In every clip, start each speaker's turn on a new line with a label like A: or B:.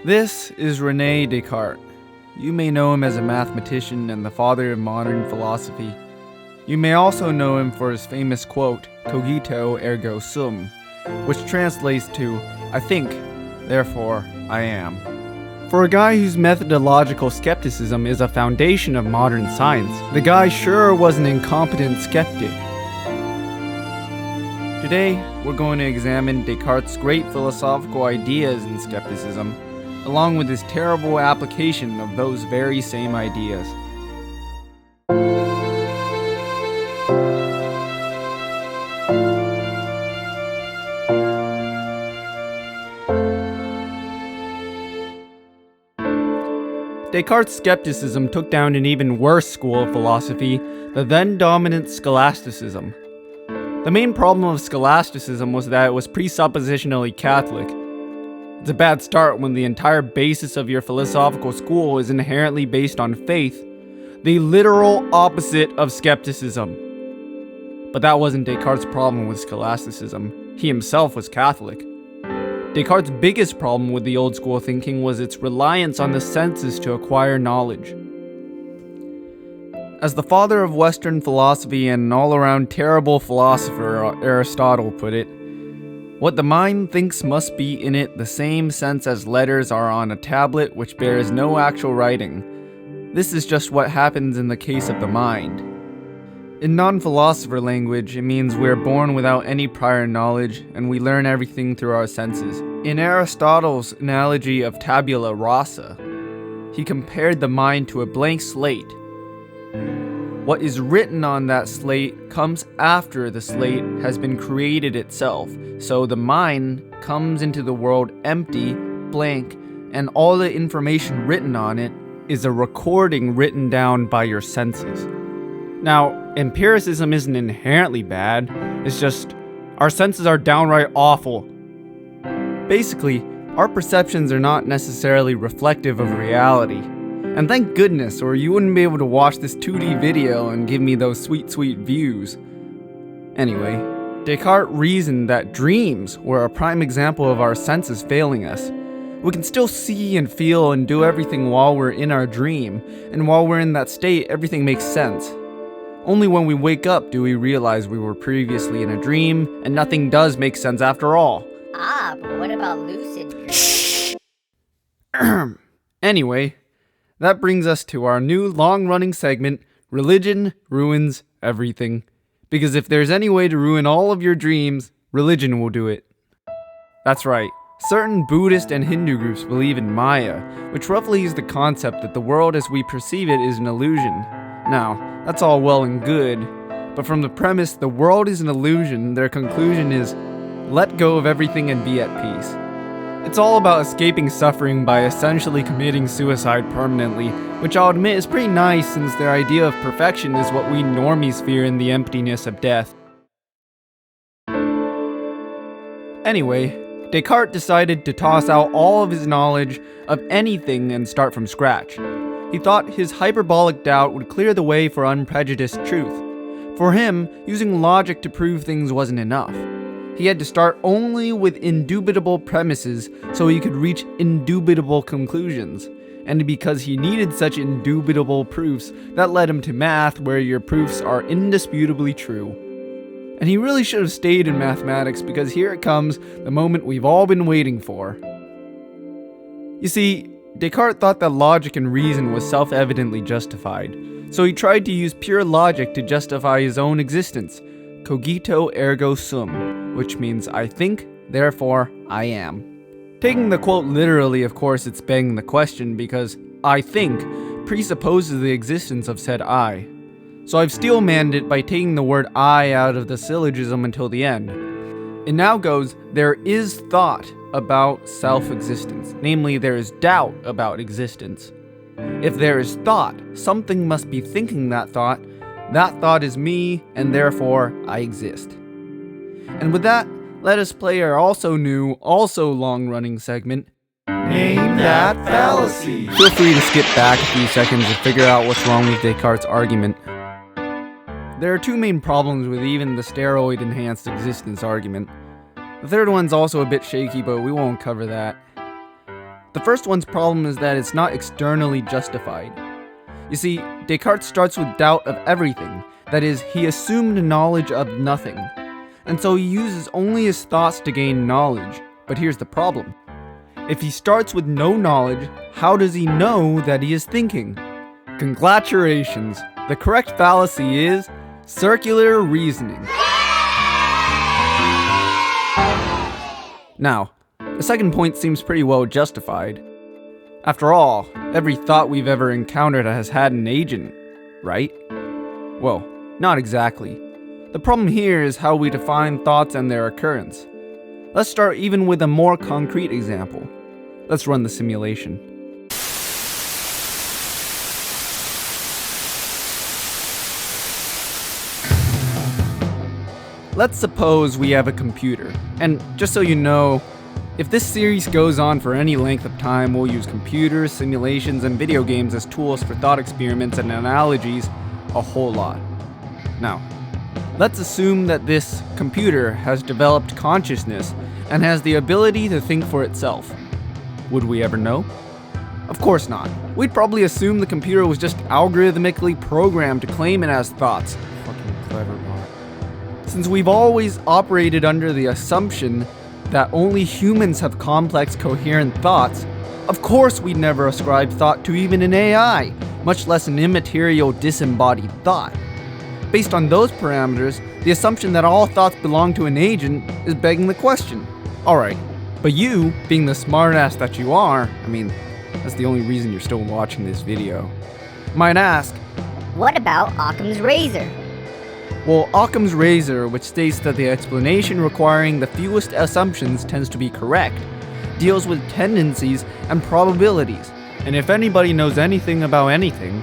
A: This is Rene Descartes. You may know him as a mathematician and the father of modern philosophy. You may also know him for his famous quote, "Cogito ergo sum," which translates to, "I think, therefore I am." For a guy whose methodological skepticism is a foundation of modern science, the guy sure was an incompetent skeptic. Today, we're going to examine Descartes' great philosophical ideas in skepticism, along with his terrible application of those very same ideas. Descartes' skepticism took down an even worse school of philosophy, the then dominant scholasticism. The main problem of scholasticism was that it was presuppositionally Catholic. It's a bad start when the entire basis of your philosophical school is inherently based on faith, the literal opposite of skepticism. But that wasn't Descartes' problem with scholasticism. He himself was Catholic. Descartes' biggest problem with the old school thinking was its reliance on the senses to acquire knowledge. As the father of Western philosophy and an all-around terrible philosopher, Aristotle put it, "What the mind thinks must be in it the same sense as letters are on a tablet which bears no actual writing. This is just what happens in the case of the mind." In non-philosopher language, it means we're born without any prior knowledge, and we learn everything through our senses. In Aristotle's analogy of tabula rasa, he compared the mind to a blank slate. What is written on that slate comes after the slate has been created itself, so the mind comes into the world empty, blank, and all the information written on it is a recording written down by your senses. Now, empiricism isn't inherently bad, it's just our senses are downright awful. Basically, our perceptions are not necessarily reflective of reality. And thank goodness, or you wouldn't be able to watch this 2D video and give me those sweet, sweet views. Anyway, Descartes reasoned that dreams were a prime example of our senses failing us. We can still see and feel and do everything while we're in our dream, and while we're in that state, everything makes sense. Only when we wake up do we realize we were previously in a dream, and nothing does make sense after all.
B: But what about lucid dreams?
A: Anyway, that brings us to our new long-running segment, Religion Ruins Everything. Because if there's any way to ruin all of your dreams, religion will do it. That's right. Certain Buddhist and Hindu groups believe in Maya, which roughly is the concept that the world as we perceive it is an illusion. Now, that's all well and good, but from the premise the world is an illusion, their conclusion is, let go of everything and be at peace. It's all about escaping suffering by essentially committing suicide permanently, which I'll admit is pretty nice since their idea of perfection is what we normies fear in the emptiness of death. Anyway, Descartes decided to toss out all of his knowledge of anything and start from scratch. He thought his hyperbolic doubt would clear the way for unprejudiced truth. For him, using logic to prove things wasn't enough. He had to start only with indubitable premises so he could reach indubitable conclusions. And because he needed such indubitable proofs, that led him to math, where your proofs are indisputably true. And he really should have stayed in mathematics, because here it comes, the moment we've all been waiting for. You see, Descartes thought that logic and reason was self-evidently justified, so he tried to use pure logic to justify his own existence. Cogito ergo sum, which means I think, therefore I am. Taking the quote literally, of course, it's begging the question, because I think presupposes the existence of said I. So I've steel-manned it by taking the word I out of the syllogism until the end. It now goes, there is thought about self-existence, namely there is doubt about existence. If there is thought, something must be thinking that thought is me, and therefore I exist. And with that, let us play our also new, also long-running segment,
C: Name That Fallacy.
A: Feel free to skip back a few seconds to figure out what's wrong with Descartes' argument. There are two main problems with even the steroid-enhanced existence argument. The third one's also a bit shaky, but we won't cover that. The first one's problem is that it's not externally justified. You see, Descartes starts with doubt of everything. That is, he assumed knowledge of nothing. And so he uses only his thoughts to gain knowledge. But here's the problem. If he starts with no knowledge, how does he know that he is thinking? Congratulations! The correct fallacy is circular reasoning. Now, the second point seems pretty well justified. After all, every thought we've ever encountered has had an agent, right? Well, not exactly. The problem here is how we define thoughts and their occurrence. Let's start even with a more concrete example. Let's run the simulation. Let's suppose we have a computer, and just so you know, if this series goes on for any length of time, we'll use computers, simulations, and video games as tools for thought experiments and analogies a whole lot. Now, let's assume that this computer has developed consciousness and has the ability to think for itself. Would we ever know? Of course not. We'd probably assume the computer was just algorithmically programmed to claim it has thoughts. Fucking clever bot. Since we've always operated under the assumption that only humans have complex, coherent thoughts, of course we'd never ascribe thought to even an AI, much less an immaterial, disembodied thought. Based on those parameters, the assumption that all thoughts belong to an agent is begging the question. Alright, but you, being the smartass that you are, that's the only reason you're still watching this video, might ask,
B: What about Occam's razor?
A: well, Occam's razor, which states that the explanation requiring the fewest assumptions tends to be correct, deals with tendencies and probabilities. And if anybody knows anything about anything,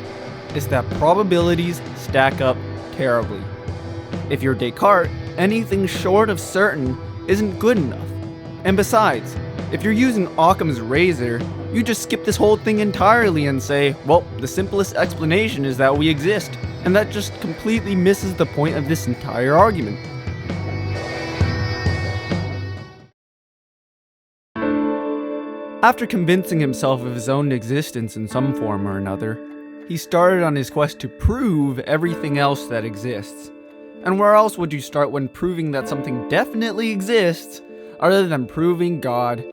A: it's that probabilities stack up terribly. If you're Descartes, anything short of certain isn't good enough. And besides, if you're using Occam's razor, you just skip this whole thing entirely and say, well, the simplest explanation is that we exist. And that just completely misses the point of this entire argument. After convincing himself of his own existence in some form or another, he started on his quest to prove everything else that exists. And where else would you start when proving that something definitely exists, other than proving God?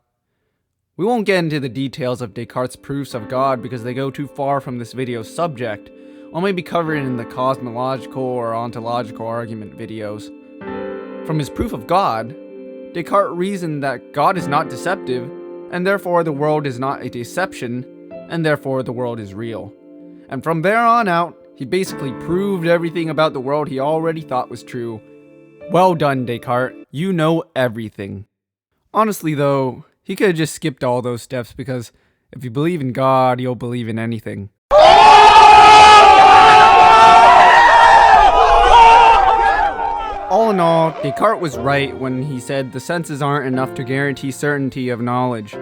A: We won't get into the details of Descartes' proofs of God because they go too far from this video's subject. I'll maybe cover it in the cosmological or ontological argument videos. From his proof of God, Descartes reasoned that God is not deceptive, and therefore the world is not a deception, and therefore the world is real. And from there on out, he basically proved everything about the world he already thought was true. Well done, Descartes. You know everything. Honestly though, he could have just skipped all those steps because if you believe in God, you'll believe in anything. All in all, Descartes was right when he said the senses aren't enough to guarantee certainty of knowledge.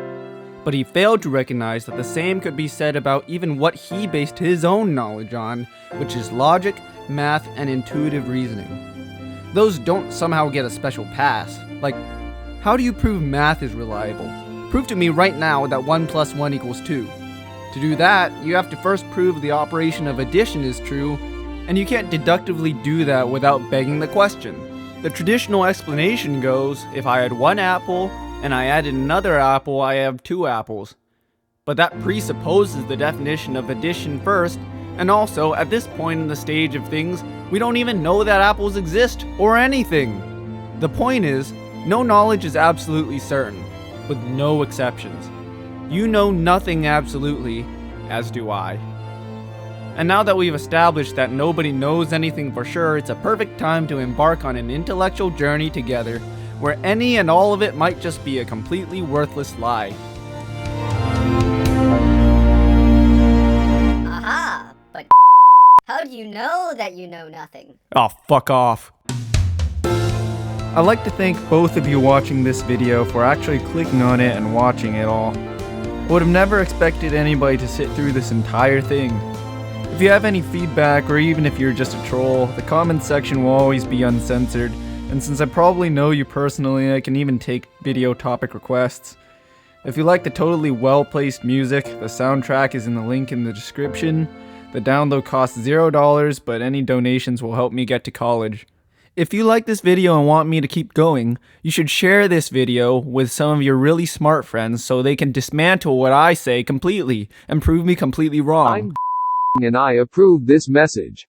A: But he failed to recognize that the same could be said about even what he based his own knowledge on, which is logic, math, and intuitive reasoning. Those don't somehow get a special pass. Like, how do you prove math is reliable? Prove to me right now that 1 + 1 = 2. To do that, you have to first prove the operation of addition is true, and you can't deductively do that without begging the question. The traditional explanation goes, if I had 1 apple and I added another apple, I have 2 apples. But that presupposes the definition of addition first, and also, at this point in the stage of things, we don't even know that apples exist, or anything. The point is, no knowledge is absolutely certain, with no exceptions. You know nothing absolutely, as do I. And now that we've established that nobody knows anything for sure, it's a perfect time to embark on an intellectual journey together, where any and all of it might just be a completely worthless lie.
B: Aha, but how do you know that you know nothing?
A: Oh, fuck off. I'd like to thank both of you watching this video for actually clicking on it and watching it all. I would have never expected anybody to sit through this entire thing. If you have any feedback, or even if you're just a troll, the comments section will always be uncensored, and since I probably know you personally, I can even take video topic requests. If you like the totally well-placed music, the soundtrack is in the link in the description. The download costs $0, but any donations will help me get to college. If you like this video and want me to keep going, you should share this video with some of your really smart friends so they can dismantle what I say completely and prove me completely wrong.
D: And I approve this message.